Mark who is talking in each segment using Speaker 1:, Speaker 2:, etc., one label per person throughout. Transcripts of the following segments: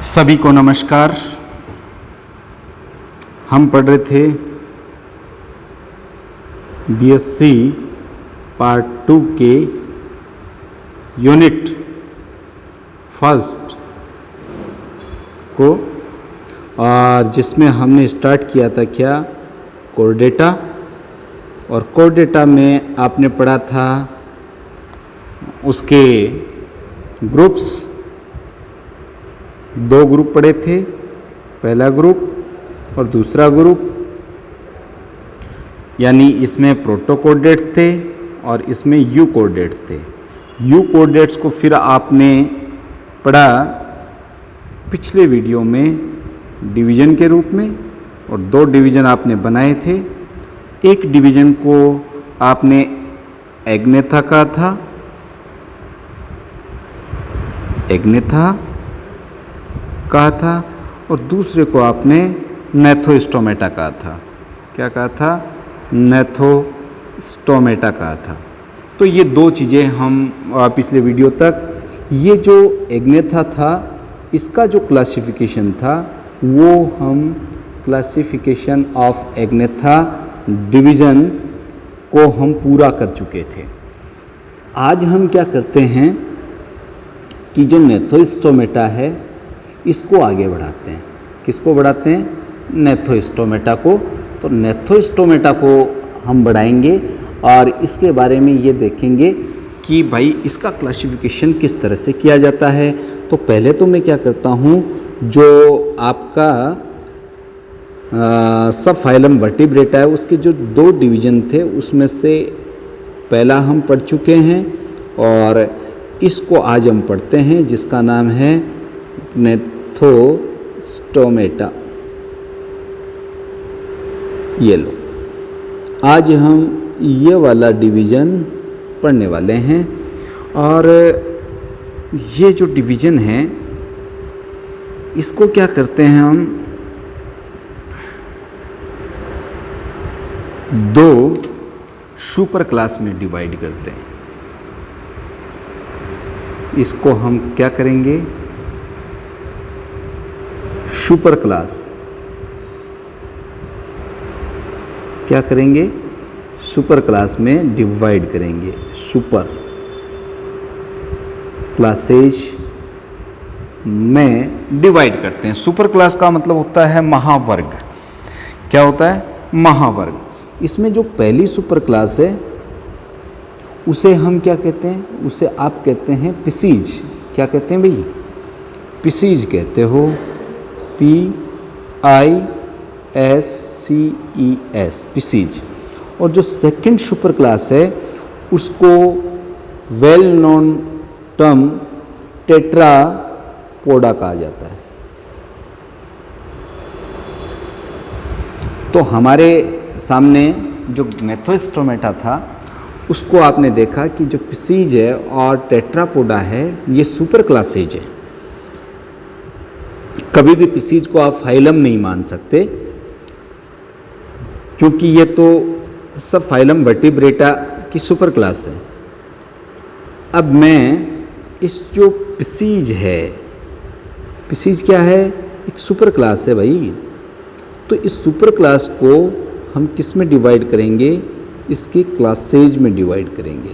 Speaker 1: सभी को नमस्कार। हम पढ़ रहे थे बीएससी पार्ट 2 के यूनिट फर्स्ट को, और जिसमें हमने स्टार्ट किया था क्या, कोर डेटा। और कोर डेटा में आपने पढ़ा था उसके ग्रुप्स, 2 ग्रुप पढ़े थे, पहला ग्रुप और दूसरा ग्रुप। यानी इसमें प्रोटो कोऑर्डिनेट्स थे और इसमें यू कोऑर्डिनेट्स थे। यू कोऑर्डिनेट्स को फिर आपने पढ़ा पिछले वीडियो में डिवीज़न के रूप में, और 2 डिवीज़न आपने बनाए थे। एक डिवीज़न को आपने एग्नेथा कहा था, और दूसरे को आपने नेथोस्टोमेटा कहा था। क्या कहा था? नेथोस्टोमेटा कहा था। तो ये 2 चीज़ें हम पिछले वीडियो तक, ये जो एग्नेथा था इसका जो क्लासिफिकेशन था वो हम क्लासिफिकेशन ऑफ एग्नेथा डिवीज़न को हम पूरा कर चुके थे। आज हम क्या करते हैं कि जो नेथोस्टोमेटा है इसको आगे बढ़ाते हैं। किसको बढ़ाते हैं? नेथोस्टोमेटा को। तो नेथोस्टोमेटा को हम बढ़ाएंगे और इसके बारे में ये देखेंगे कि भाई इसका क्लासिफिकेशन किस तरह से किया जाता है। तो पहले तो मैं क्या करता हूँ, जो आपका सब फाइलम वर्टिब्रेटा है उसके जो 2 डिवीज़न थे उसमें से पहला हम पढ़ चुके हैं, और इसको आज हम पढ़ते हैं जिसका नाम है नेथोस्टोमेटा। ये लो, आज हम ये वाला डिवीज़न पढ़ने वाले हैं। और ये जो डिवीज़न है इसको क्या करते हैं हम, 2 सुपर क्लास में डिवाइड करते हैं। इसको हम क्या करेंगे, सुपर क्लास क्या करेंगे, सुपर क्लास में डिवाइड करेंगे। सुपर क्लासेज में डिवाइड करते हैं। सुपर क्लास का मतलब होता है महावर्ग। क्या होता है? महावर्ग। इसमें जो पहली सुपर क्लास है उसे हम क्या कहते हैं? उसे आप कहते हैं पिसीज। क्या कहते हैं भाई? पिसीज कहते हो, PISCES, पिसीज। और जो सेकंड सुपर क्लास है उसको वेल नोन टर्म टेट्रापोडा कहा जाता है। तो हमारे सामने जो नेथोस्टोमेटा था उसको आपने देखा कि जो पिसीज है और टेट्रापोडा है ये सुपर क्लासेज है। कभी भी पिसीज को आप फाइलम नहीं मान सकते, क्योंकि ये तो सब फाइलम वर्टिब्रेटा की सुपर क्लास है। अब मैं इस जो पिसीज है, पिसीज क्या है? एक सुपर क्लास है भाई। तो इस सुपर क्लास को हम किस में डिवाइड करेंगे? इसके क्लासेज में डिवाइड करेंगे।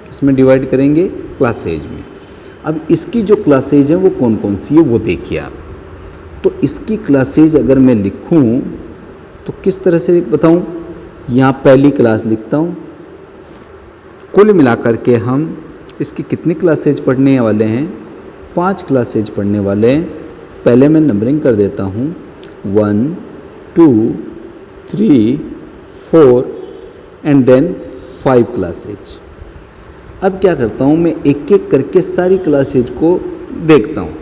Speaker 1: किस में डिवाइड करेंगे? क्लासेज में। अब इसकी जो क्लासेज हैं वो कौन कौन सी है वो देखिए आप। तो इसकी क्लासेज अगर मैं लिखूं तो किस तरह से बताऊं? यहाँ पहली क्लास लिखता हूँ। कुल मिलाकर के हम इसकी कितनी क्लासेज पढ़ने वाले हैं? 5 क्लासेज पढ़ने वाले हैं। पहले मैं नंबरिंग कर देता हूँ, 1 2 3 4 एंड देन 5 क्लासेज। अब क्या करता हूँ, मैं एक एक करके सारी क्लासेज को देखता हूँ।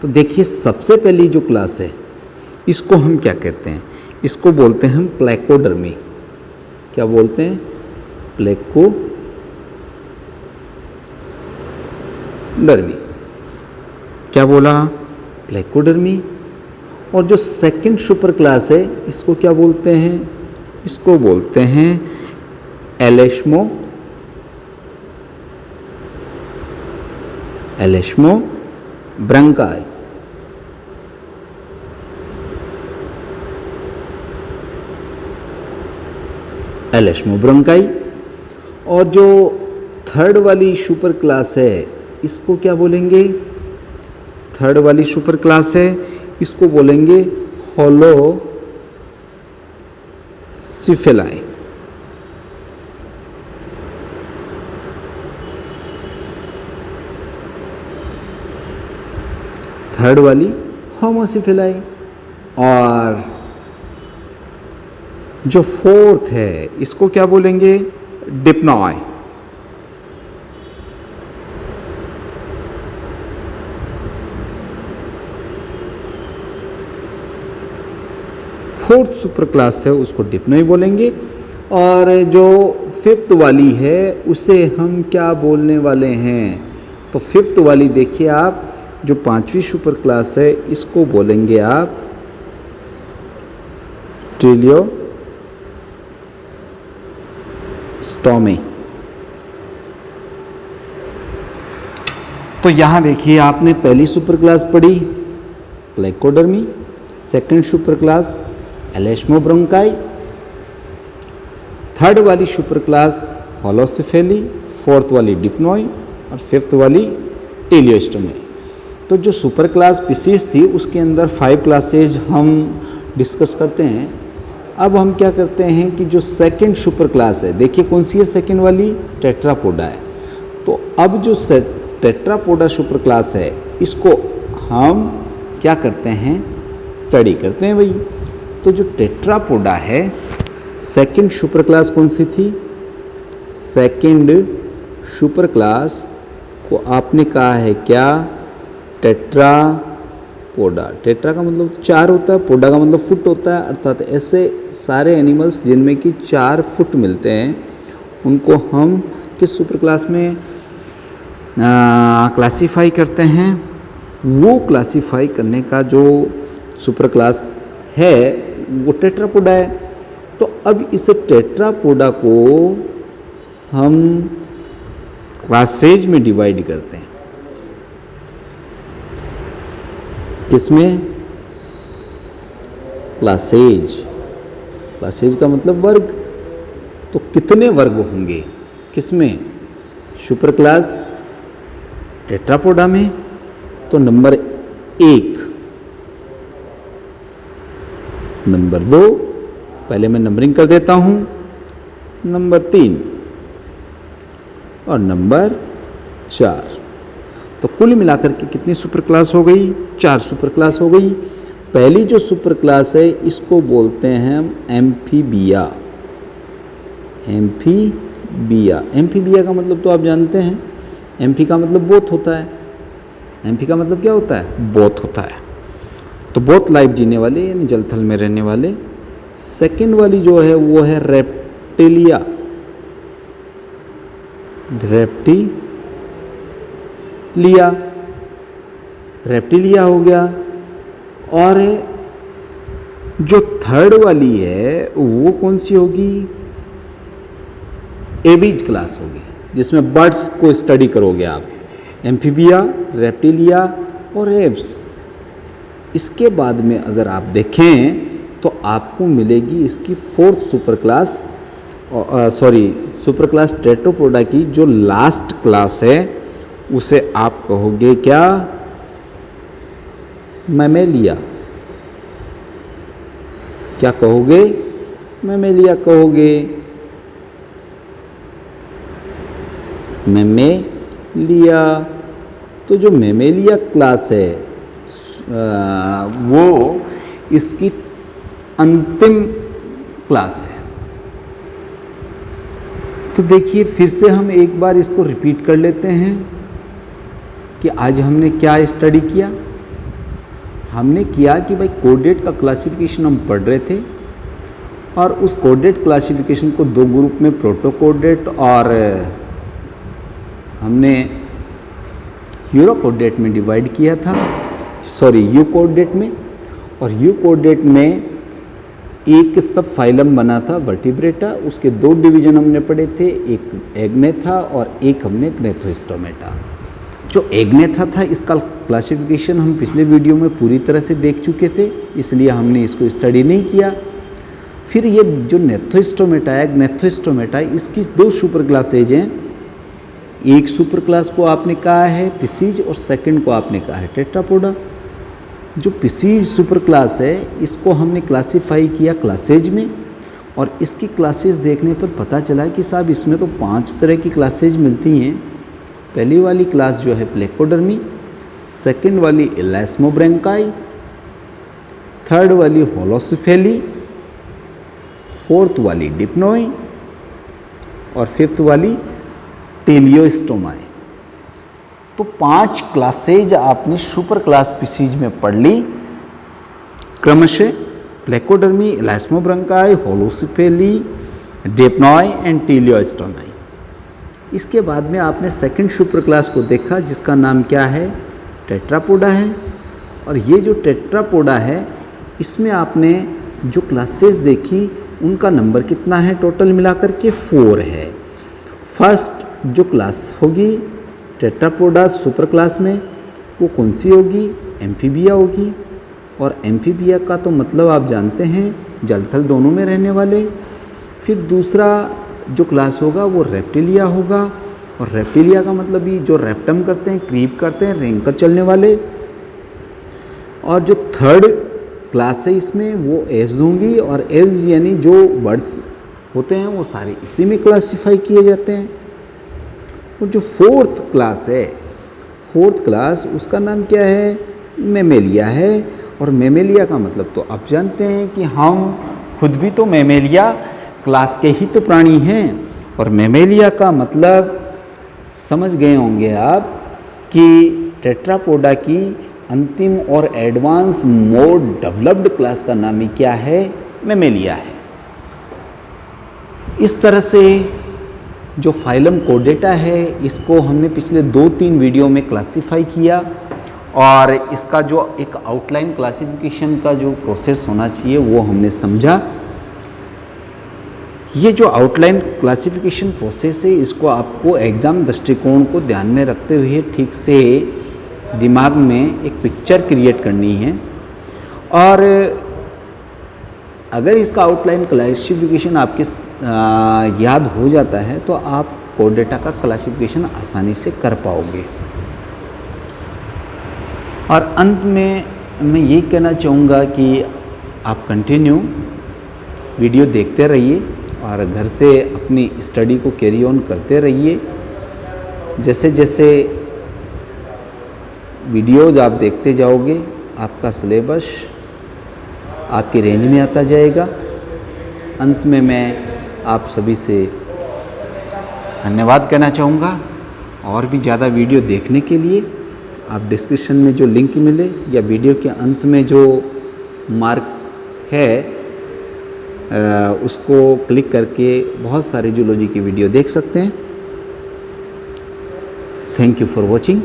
Speaker 1: तो देखिए, सबसे पहली जो क्लास है इसको हम क्या कहते हैं? इसको बोलते हैं हम प्लेकोडर्मी। क्या बोलते हैं? प्लेकोडर्मी। क्या बोला? प्लेकोडर्मी। और जो सेकंड सुपर क्लास है इसको क्या बोलते हैं? इसको बोलते हैं एलेश्मो ब्रंकाई, एलेस्मोब्रोंकाई। और जो थर्ड वाली सुपर क्लास है इसको क्या बोलेंगे? थर्ड वाली सुपर क्लास है इसको बोलेंगे होलोसिफेलाई। थर्ड वाली होमोसिफेलाई। और जो फोर्थ है इसको क्या बोलेंगे? डिप्नॉय। फोर्थ सुपर क्लास है उसको डिप्नॉय बोलेंगे। और जो फिफ्थ वाली है उसे हम क्या बोलने वाले हैं? तो फिफ्थ वाली देखिए आप, जो पांचवी सुपर क्लास है इसको बोलेंगे आप ट्रिलियोस्टोमी। तो यहाँ देखिए आपने पहली सुपर क्लास पढ़ी प्लेकोडर्मी, सेकंड सुपर क्लास एलेस्मोब्रोंकाई, थर्ड वाली सुपर क्लास होलोसिफेली, फोर्थ वाली डिप्नॉय और फिफ्थ वाली टेलियोस्टोमी। तो जो सुपर क्लास स्पीसीज थी उसके अंदर 5 क्लासेज हम डिस्कस करते हैं। अब हम क्या करते हैं कि जो सेकंड सुपर क्लास है, देखिए कौन सी है सेकंड वाली? टेट्रापोडा है। तो अब जो टेट्रापोडा सुपर क्लास है इसको हम क्या करते हैं? स्टडी करते हैं भाई। तो जो टेट्रापोडा है सेकंड सुपर क्लास कौन सी थी? सेकंड सुपर क्लास को आपने कहा है क्या? टेट्रापोडा। टेट्रा का मतलब 4 होता है, पोडा का मतलब फुट होता है, अर्थात ऐसे सारे एनिमल्स जिनमें कि 4 फुट मिलते हैं उनको हम किस सुपर क्लास में क्लासीफाई करते हैं? वो क्लासीफाई करने का जो सुपर क्लास है वो टेट्रापोडा है। तो अब इस टेट्रापोडा को हम क्लासेज में डिवाइड करते हैं। किसमें? क्लासेज। क्लासेज का मतलब वर्ग। तो कितने वर्ग होंगे किसमें? सुपर क्लास टेट्रापोडा में। तो नंबर 1, नंबर 2, पहले मैं नंबरिंग कर देता हूं, नंबर 3 और नंबर 4। तो कुल मिलाकर के कितनी सुपर क्लास हो गई? 4 सुपर क्लास हो गई। पहली जो सुपर क्लास है इसको बोलते हैं हम एम्फीबिया। एम्फीबिया, एम्फीबिया का मतलब तो आप जानते हैं, एम्फी का मतलब बोथ होता है। एम्फी का मतलब क्या होता है? बोथ होता है। तो बोथ लाइफ जीने वाले यानी जलथल में रहने वाले। सेकंड वाली जो है वो है रेप्टिलिया। रेप्टिलिया हो गया। और जो थर्ड वाली है वो कौन सी होगी? एविज क्लास होगी, जिसमें बर्ड्स को स्टडी करोगे आप। एम्फीबिया, रेप्टिलिया और एव्स। इसके बाद में अगर आप देखें तो आपको मिलेगी इसकी fourth super class, super class Tetrapoda की जो लास्ट क्लास है उसे आप कहोगे क्या? मैमेलिया। क्या कहोगे? मैमेलिया कहोगे। मैमेलिया। तो जो मैमेलिया क्लास है वो इसकी अंतिम क्लास है। तो देखिए फिर से हम एक बार इसको रिपीट कर लेते हैं कि आज हमने क्या स्टडी किया। हमने किया कि भाई कोडेट का क्लासिफिकेशन हम पढ़ रहे थे और उस कोडेट क्लासिफिकेशन को 2 ग्रुप में प्रोटोकोडेट और हमने यूरोकोडेट में डिवाइड किया था, यूकोडेट में। और यूकोडेट में एक सब फाइलम बना था वर्टिब्रेटा, उसके 2 डिवीजन हमने पढ़े थे, एक एग में था और एक हमने ग्नेथोस्टोमेटा। जो एग्नेथा था इसका क्लासिफिकेशन हम पिछले वीडियो में पूरी तरह से देख चुके थे, इसलिए हमने इसको स्टडी नहीं किया। फिर ये जो नेथोस्टोमेटा है, ग्नेथोस्टोमेटा, इसकी दो सुपर क्लासेज हैं। एक सुपर क्लास को आपने कहा है पिसीज और सेकंड को आपने कहा है टेट्रापोडा। जो पिसीज सुपर क्लास है इसको हमने क्लासीफाई किया क्लासेज में, और इसकी क्लासेज देखने पर पता चला कि साहब इसमें तो 5 तरह की क्लासेज मिलती हैं। पहली वाली क्लास जो है प्लेकोडर्मी, सेकंड वाली इलास्मोब्रेंकाई, थर्ड वाली होलोसिफेली, फोर्थ वाली डिप्नोई और फिफ्थ वाली टेलियोस्टोमाई। तो 5 क्लासेज आपने सुपर क्लास पिसीज में पढ़ ली क्रमशः, प्लेकोडर्मी, इलास्मोब्रेंकाई, होलोसिफेली, डिप्नोई एंड टेलियोस्टोमाई। इसके बाद में आपने सेकंड सुपर क्लास को देखा जिसका नाम क्या है, टेट्रापोडा है। और ये जो टेट्रापोडा है इसमें आपने जो क्लासेस देखी उनका नंबर कितना है, टोटल मिलाकर के 4 है। फर्स्ट जो क्लास होगी टेट्रापोडा सुपर क्लास में वो कौन सी होगी, एम्फीबिया होगी। और एम्फीबिया का तो मतलब आप जानते हैं जल थल दोनों में रहने वाले। फिर दूसरा जो क्लास होगा वो रेप्टिलिया होगा, और रेप्टिलिया का मतलब ये जो रेप्टम करते हैं, क्रीप करते हैं, रेंग कर चलने वाले। और जो थर्ड क्लास है इसमें वो एव्स होंगी, और एव्स यानी जो बर्ड्स होते हैं वो सारे इसी में क्लासीफाई किए जाते हैं। और जो फोर्थ क्लास है, फोर्थ क्लास उसका नाम क्या है, मेमेलिया है। और मेमेलिया का मतलब तो आप जानते हैं कि हम खुद भी तो मेमेलिया क्लास के ही तो प्राणी हैं। और मेमेलिया का मतलब समझ गए होंगे आप कि टेट्रापोडा की अंतिम और एडवांस मोर डेवलप्ड क्लास का नाम ही क्या है, मेमेलिया है। इस तरह से जो फाइलम कोर्डेटा है इसको हमने पिछले 2-3 वीडियो में क्लासीफाई किया, और इसका जो एक आउटलाइन क्लासिफिकेशन का जो प्रोसेस होना चाहिए वो हमने समझा। ये जो आउटलाइन क्लासिफिकेशन प्रोसेस है इसको आपको एग्ज़ाम दृष्टिकोण को ध्यान में रखते हुए ठीक से दिमाग में एक पिक्चर क्रिएट करनी है। और अगर इसका आउटलाइन क्लासिफिकेशन आपके याद हो जाता है तो आप कोर्डेटा का क्लासिफिकेशन आसानी से कर पाओगे। और अंत में मैं ये कहना चाहूँगा कि आप कंटिन्यू वीडियो देखते रहिए और घर से अपनी स्टडी को कैरी ऑन करते रहिए। जैसे जैसे वीडियोज़ आप देखते जाओगे आपका सिलेबस आपकी रेंज में आता जाएगा। अंत में मैं आप सभी से धन्यवाद कहना चाहूँगा। और भी ज़्यादा वीडियो देखने के लिए आप डिस्क्रिप्शन में जो लिंक मिले या वीडियो के अंत में जो मार्क है उसको क्लिक करके बहुत सारे जूलॉजी की वीडियो देख सकते हैं। Thank you for watching.